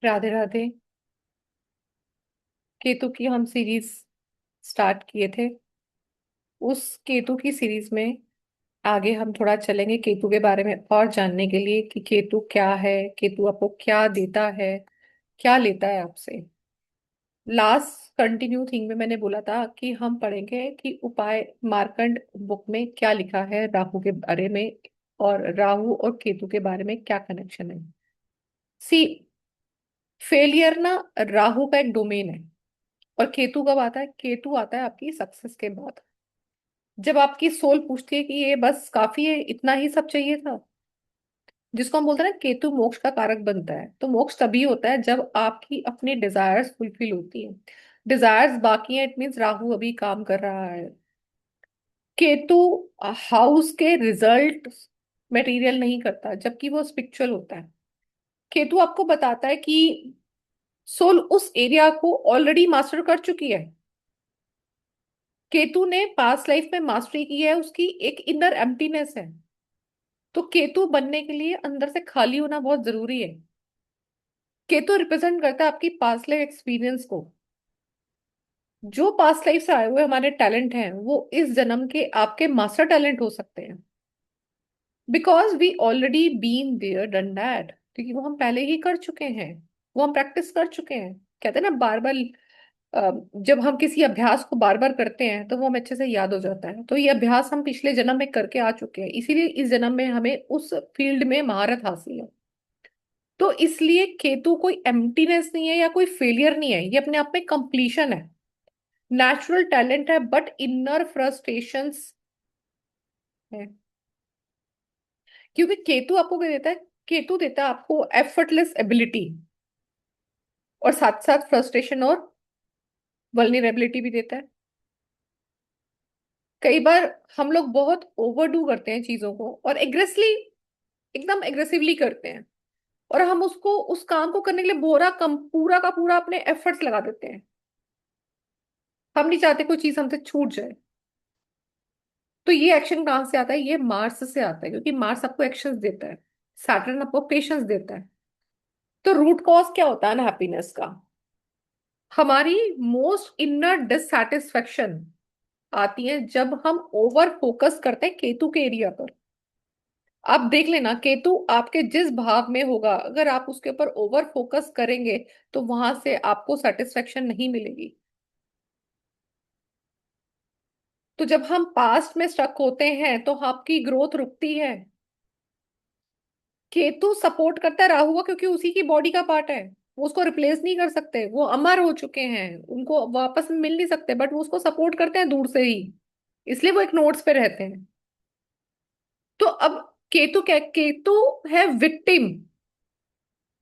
राधे राधे। केतु की हम series start किए थे। उस केतु की सीरीज में आगे हम थोड़ा चलेंगे केतु के बारे में और जानने के लिए कि केतु क्या है, केतु आपको क्या देता है, क्या लेता है आपसे। लास्ट कंटिन्यू थिंग में मैंने बोला था कि हम पढ़ेंगे कि उपाय मार्कंड बुक में क्या लिखा है राहु के बारे में, और राहु और केतु के बारे में क्या कनेक्शन है। सी, फेलियर ना राहु का एक डोमेन है, और केतु कब आता है? केतु आता है आपकी सक्सेस के बाद। जब आपकी सोल पूछती है कि ये बस काफी है, इतना ही सब चाहिए था, जिसको हम बोलते हैं ना केतु मोक्ष का कारक बनता है। तो मोक्ष तभी होता है जब आपकी अपनी डिजायर्स फुलफिल होती है। डिजायर्स बाकी है, इट मीन्स राहु अभी काम कर रहा है। केतु हाउस के रिजल्ट मटेरियल नहीं करता, जबकि वो स्पिरिचुअल होता है। केतु आपको बताता है कि सोल उस एरिया को ऑलरेडी मास्टर कर चुकी है। केतु ने पास्ट लाइफ में मास्टरी की है, उसकी एक इनर एम्प्टीनेस है। तो केतु बनने के लिए अंदर से खाली होना बहुत जरूरी है। केतु रिप्रेजेंट करता है आपकी पास्ट लाइफ एक्सपीरियंस को। जो पास्ट लाइफ से आए हुए हमारे टैलेंट हैं वो इस जन्म के आपके मास्टर टैलेंट हो सकते हैं, because we already been there done that, क्योंकि वो हम पहले ही कर चुके हैं। वो हम प्रैक्टिस कर चुके हैं। कहते हैं ना बार बार, जब हम किसी अभ्यास को बार बार करते हैं तो वो हमें अच्छे से याद हो जाता है। तो ये अभ्यास हम पिछले जन्म में करके आ चुके हैं, इसीलिए इस जन्म में हमें उस फील्ड में महारत हासिल है। तो इसलिए केतु कोई एम्प्टीनेस नहीं है या कोई फेलियर नहीं है, ये अपने आप में कंप्लीशन है। नेचुरल टैलेंट है, बट इनर फ्रस्ट्रेशंस है। क्योंकि केतु आपको क्या देता है? केतु देता है आपको एफर्टलेस एबिलिटी, और साथ साथ फ्रस्ट्रेशन और वल्नरेबिलिटी भी देता है। कई बार हम लोग बहुत ओवरडू करते हैं चीजों को, और एग्रेसली, एकदम एग्रेसिवली करते हैं। और हम उसको उस काम को करने के लिए पूरा का पूरा अपने एफर्ट्स लगा देते हैं। हम नहीं चाहते कोई चीज हमसे छूट जाए। तो ये एक्शन कहाँ से आता है? ये मार्स से आता है, क्योंकि मार्स आपको एक्शंस देता है, सैटर्न आपको पेशेंस देता है। तो रूट कॉज क्या होता है ना हैप्पीनेस का? हमारी मोस्ट इनर डिससैटिस्फैक्शन आती है जब हम ओवर फोकस करते हैं केतु के एरिया पर। आप देख लेना, केतु आपके जिस भाव में होगा, अगर आप उसके ऊपर ओवर फोकस करेंगे तो वहां से आपको सेटिस्फेक्शन नहीं मिलेगी। तो जब हम पास्ट में स्टक होते हैं तो आपकी ग्रोथ रुकती है। केतु सपोर्ट करता है राहु का, क्योंकि उसी की बॉडी का पार्ट है। वो उसको रिप्लेस नहीं कर सकते, वो अमर हो चुके हैं, उनको वापस में मिल नहीं सकते, बट वो उसको सपोर्ट करते हैं दूर से ही। इसलिए वो एक नोट्स पे रहते हैं। तो अब केतु क्या? केतु है विक्टिम।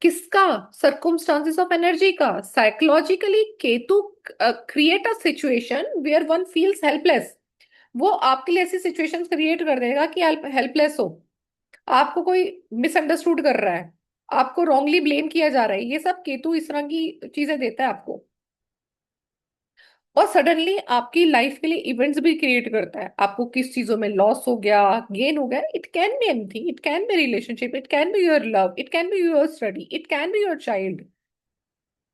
किसका? सर्कुमस्टांसेस ऑफ एनर्जी का। Psychologically Ketu create a situation where one feels helpless. वो आपके लिए ऐसी सिचुएशंस क्रिएट कर देगा कि आप हेल्पलेस हो। आपको कोई मिसअंडरस्टूड कर रहा है, आपको रॉन्गली ब्लेम किया जा रहा है, ये सब केतु इस तरह की चीजें देता है आपको। और सडनली आपकी लाइफ के लिए इवेंट्स भी क्रिएट करता है। आपको किस चीजों में लॉस हो गया, गेन हो गया, it can be anything, it can be relationship, it can be your love, it can be your study, it can be your child.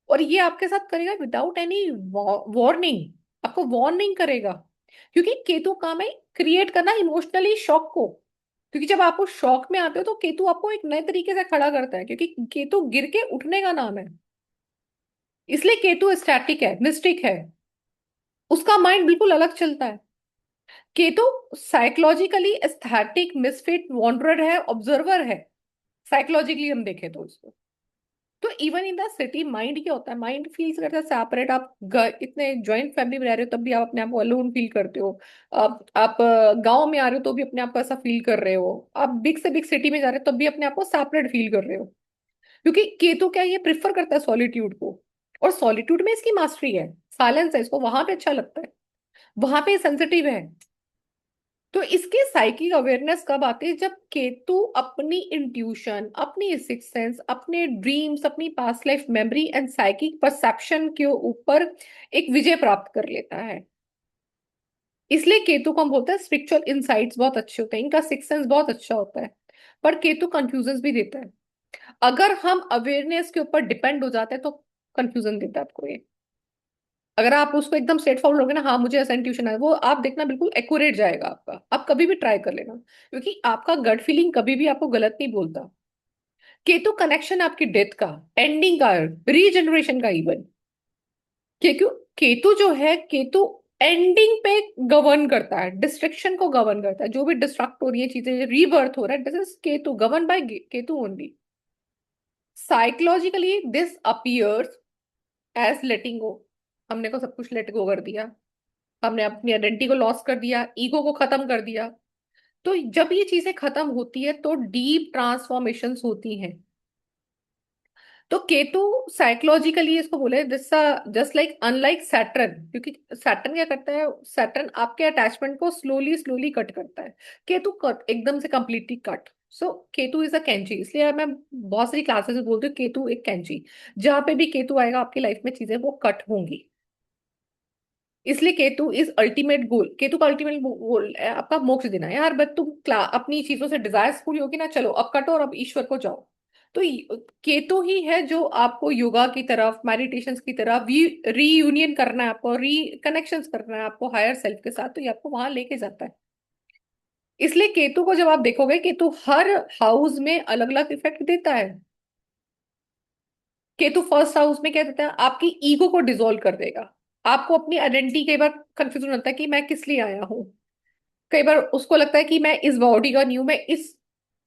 और ये आपके साथ करेगा विदाउट एनी वार्निंग। आपको वार्निंग करेगा, क्योंकि केतु काम है क्रिएट करना इमोशनली शॉक को। क्योंकि जब आपको शॉक में आते हो तो केतु आपको एक नए तरीके से खड़ा करता है, क्योंकि केतु गिर के उठने का नाम है। इसलिए केतु स्टैटिक है, मिस्टिक है। उसका माइंड बिल्कुल अलग चलता है। Ketu psychologically aesthetic misfit wanderer है, ऑब्जर्वर है। साइकोलॉजिकली हम देखें तो उसको। तो even in the city mind क्या होता है? माइंड फील्स करता है सेपरेट। आप इतने जॉइंट फैमिली में रह रहे हो तब भी आप अपने आप को अलोन फील करते हो। आप गांव में आ रहे हो तो भी अपने आप को ऐसा फील कर रहे हो। आप बिग से बिग सिटी में जा रहे हो तब भी अपने आप को सेपरेट फील कर रहे हो। क्योंकि केतु क्या है, ये प्रिफर करता है सॉलिट्यूड को। और सॉलिट्यूड में इसकी मास्टरी है, साइलेंस है, इसको वहां पे अच्छा लगता है, वहां पे सेंसिटिव है। तो इसके साइकिक अवेयरनेस कब आती है? जब केतु अपनी इंट्यूशन, अपनी सिक्स सेंस, अपने ड्रीम्स, अपनी past life memory and psychic perception के ऊपर एक विजय प्राप्त कर लेता है। इसलिए केतु को हम बोलते हैं स्पिरिचुअल इनसाइट्स बहुत अच्छे होते हैं, इनका सिक्स सेंस बहुत अच्छा होता है। पर केतु कंफ्यूजन भी देता है। अगर हम अवेयरनेस के ऊपर डिपेंड हो जाते हैं तो कंफ्यूजन देता है आपको ये। अगर आप उसको एकदम स्ट्रेट फॉरवर्ड लोगे ना, हाँ मुझे ऐसा इंट्यूशन है, वो आप देखना बिल्कुल एक्यूरेट जाएगा आपका। आप कभी भी ट्राई कर लेना, क्योंकि आपका गट फीलिंग कभी भी आपको गलत नहीं बोलता। केतु कनेक्शन आपकी डेथ का, एंडिंग का, रीजनरेशन का इवन। केतु, केतु जो है, केतु एंडिंग पे गवर्न करता है, डिस्ट्रक्शन को गवर्न करता है। जो भी डिस्ट्रक्ट हो रही है चीजें, रीबर्थ हो रहा है, this is Ketu, govern by Ketu only. Psychologically this appears as letting go. हमने को सब कुछ लेट गो कर दिया, हमने अपनी आइडेंटिटी को लॉस कर दिया, ईगो को खत्म कर दिया। तो जब ये चीजें खत्म होती है तो डीप ट्रांसफॉर्मेशंस होती हैं। तो केतु साइकोलॉजिकली इसको बोले this, just like unlike Saturn, क्योंकि सैटर्न क्या करता है, सैटर्न आपके अटैचमेंट को स्लोली स्लोली कट करता है। केतु कट एकदम से completely cut. So Ketu is a कैंची, इसलिए मैं बहुत सारी क्लासेस में बोलती हूँ केतु एक कैंची। जहां पे भी केतु आएगा आपकी लाइफ में चीजें वो कट होंगी। इसलिए Ketu is ultimate goal, Ketu का अल्टीमेट गोल है आपका मोक्ष देना। यार बस तुम अपनी चीजों से डिजायर्स पूरी होगी ना, चलो अब कटो और अब ईश्वर को जाओ। तो केतु ही है जो आपको योगा की तरफ, मेडिटेशन की तरफ, रीयूनियन करना है आपको, कनेक्शंस करना है आपको हायर सेल्फ के साथ, तो ये आपको वहां लेके जाता है। इसलिए केतु को जब आप देखोगे, केतु हर हाउस में अलग अलग इफेक्ट देता है। केतु फर्स्ट हाउस में क्या देता है, आपकी ईगो को डिसॉल्व कर देगा। आपको अपनी आइडेंटिटी, कई बार कंफ्यूजन होता है कि मैं किस लिए आया हूँ। कई बार उसको लगता है कि मैं इस बॉडी का नहीं हूं, मैं इस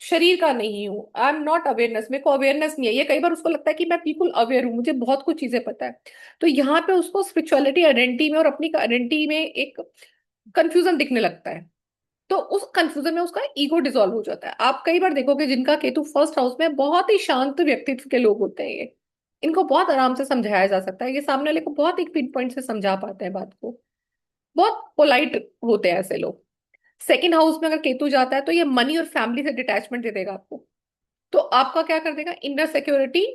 शरीर का नहीं हूं, आई एम नॉट अवेयरनेस, मेरे को अवेयरनेस नहीं है। ये कई बार उसको लगता है कि मैं बिल्कुल अवेयर हूँ, मुझे बहुत कुछ चीजें पता है। तो यहाँ पे उसको स्पिरिचुअलिटी आइडेंटिटी में और अपनी आइडेंटिटी में एक कंफ्यूजन दिखने लगता है। तो उस कंफ्यूजन में उसका ईगो डिसॉल्व हो जाता है। आप कई बार देखोगे जिनका केतु फर्स्ट हाउस में, बहुत ही शांत व्यक्तित्व के लोग होते हैं ये। इनको बहुत आराम से समझाया जा सकता है, ये सामने वाले को बहुत एक पिन पॉइंट से समझा पाते हैं बात को। बहुत पोलाइट होते हैं ऐसे लोग। सेकंड हाउस में अगर केतु जाता है तो ये मनी और फैमिली से डिटैचमेंट दे देगा आपको। तो आपका क्या कर देगा, इनर सिक्योरिटी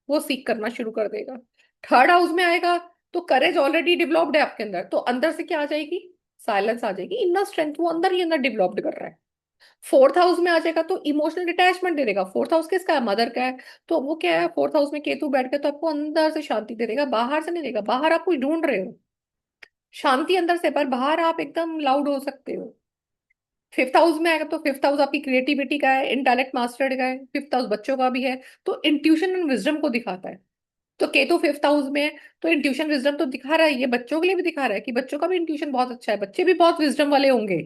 वो सीख करना शुरू कर देगा। थर्ड हाउस में आएगा तो करेज ऑलरेडी डेवलप्ड है आपके अंदर, तो अंदर से क्या आ जाएगी, साइलेंस आ जाएगी, इनर स्ट्रेंथ वो अंदर ही अंदर डेवलप्ड कर रहा है। फोर्थ हाउस में आ जाएगा तो इमोशनल डिटैचमेंट दे देगा। फोर्थ हाउस किसका है, मदर का है। तो वो क्या है, फोर्थ हाउस में केतु बैठ के तो आपको अंदर से शांति दे देगा, बाहर से नहीं देगा। बाहर आप कुछ ढूंढ रहे हो, शांति अंदर से, पर बाहर आप एकदम लाउड हो सकते हो। फिफ्थ हाउस में आएगा तो फिफ्थ हाउस आपकी क्रिएटिविटी का है, इंटेलेक्ट मास्टर्ड का है, फिफ्थ हाउस बच्चों का भी है। तो इंट्यूशन एंड विजडम को दिखाता है। तो केतु फिफ्थ हाउस में है तो इंट्यूशन विजडम तो दिखा रहा है, ये बच्चों के लिए भी दिखा रहा है कि बच्चों का भी इंट्यूशन बहुत अच्छा है, बच्चे भी बहुत विजडम वाले होंगे।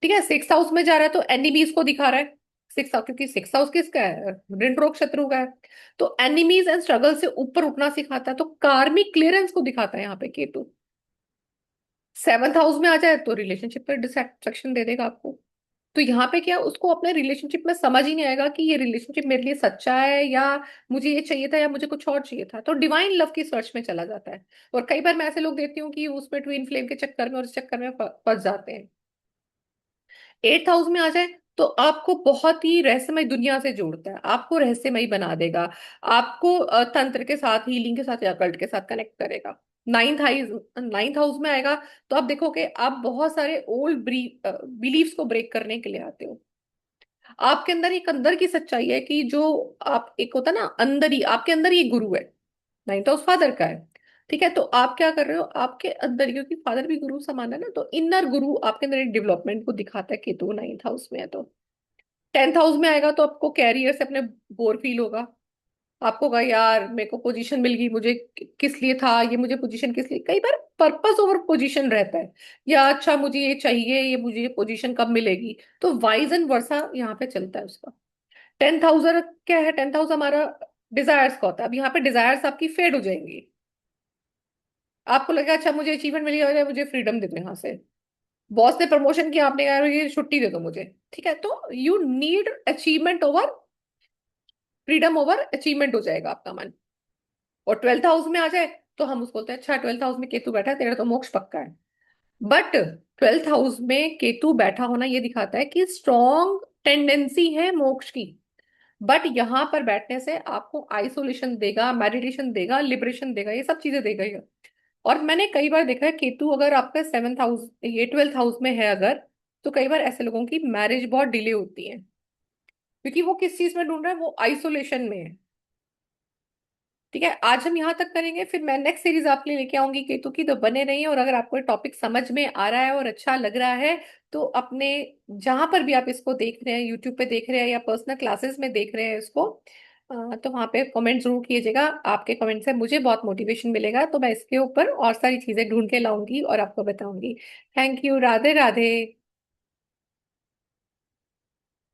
ठीक है, सिक्स हाउस में जा रहा है तो एनिमीज को दिखा रहा है। सिक्स हाउस, क्योंकि सिक्स हाउस किसका है, ऋण रोग शत्रु का है। तो एनिमीज एंड स्ट्रगल से ऊपर उठना सिखाता है, तो कार्मिक क्लियरेंस को दिखाता है यहाँ पे केतु। सेवंथ हाउस में आ जाए तो रिलेशनशिप पर डिससेटिस्फेक्शन दे देगा आपको। तो यहाँ पे क्या, उसको अपने रिलेशनशिप में समझ ही नहीं आएगा कि ये रिलेशनशिप मेरे लिए सच्चा है, या मुझे ये चाहिए था, या मुझे कुछ और चाहिए था। तो डिवाइन लव की सर्च में चला जाता है। और कई बार मैं ऐसे लोग देखती हूँ कि उसमें ट्विन फ्लेम के चक्कर में और इस चक्कर में फंस जाते हैं। एट्थ हाउस में आ जाए तो आपको बहुत ही रहस्यमय दुनिया से जोड़ता है, आपको रहस्यमय बना देगा। आपको तंत्र के साथ, हीलिंग के साथ या कल्ट के साथ कनेक्ट करेगा। नाइन्थ हाउस में आएगा तो आप देखोगे आप बहुत सारे ओल्ड बिलीफ्स को ब्रेक करने के लिए आते हो। आपके अंदर एक अंदर की सच्चाई है कि जो आप, एक होता है ना अंदर ही, आपके अंदर ही एक गुरु है। नाइन्थ हाउस फादर का है। ठीक है, तो आप क्या कर रहे हो, आपके अंदर, क्योंकि फादर भी गुरु समान है ना, तो इनर गुरु आपके अंदर एक डेवलपमेंट को दिखाता है। केतु नाइन्थ हाउस में है तो टेंथ हाउस में आएगा तो आपको कैरियर से अपने बोर फील होगा। आपको कहा यार मेरे को पोजीशन मिल गई, मुझे किस लिए था ये, मुझे पोजीशन किस लिए, कई बार पर्पस ओवर पोजीशन रहता है। या अच्छा मुझे ये चाहिए, ये मुझे ये पोजीशन कब मिलेगी। तो वाइज एंड वर्सा यहाँ पे चलता है उसका। टेंथ हाउस क्या है, टेंथ हाउस हमारा डिजायर्स का होता है। अब यहाँ पे डिजायर्स आपकी फेड हो जाएंगी। आपको लगा अच्छा मुझे अचीवमेंट मिल गया, मुझे फ्रीडम दे दो यहाँ से। बॉस ने प्रमोशन किया, आपने कहा ये छुट्टी दे दो मुझे। ठीक है, तो you need achievement over freedom, over achievement हो जाएगा आपका मन। और ट्वेल्थ हाउस में आ जाए तो हम उसको बोलते हैं अच्छा ट्वेल्थ हाउस में केतु बैठा है, तेरा तो मोक्ष पक्का है। बट ट्वेल्थ हाउस में केतु बैठा होना ये दिखाता है कि स्ट्रॉन्ग टेंडेंसी है मोक्ष की। बट यहाँ पर बैठने से आपको आइसोलेशन देगा, मेडिटेशन देगा, लिबरेशन देगा, ये सब चीजें देगा ये। और मैंने कई बार देखा है केतु अगर आपका सेवंथ हाउस, ये ट्वेल्थ हाउस में है अगर, तो कई बार ऐसे लोगों की मैरिज बहुत डिले होती है। क्योंकि वो किस चीज में ढूंढ रहा है, वो आइसोलेशन में है। ठीक है, आज हम यहाँ तक करेंगे, फिर मैं नेक्स्ट सीरीज आपके लिए लेके आऊंगी केतु की, तो बने रहिए। और अगर आपको टॉपिक समझ में आ रहा है और अच्छा लग रहा है, तो अपने जहां पर भी आप इसको देख रहे हैं, यूट्यूब पे देख रहे हैं या पर्सनल क्लासेस में देख रहे हैं इसको, तो वहां पे कमेंट जरूर कीजिएगा। आपके कमेंट से मुझे बहुत मोटिवेशन मिलेगा, तो मैं इसके ऊपर और सारी चीजें ढूंढ के लाऊंगी और आपको बताऊंगी। Thank you, Radhe Radhe.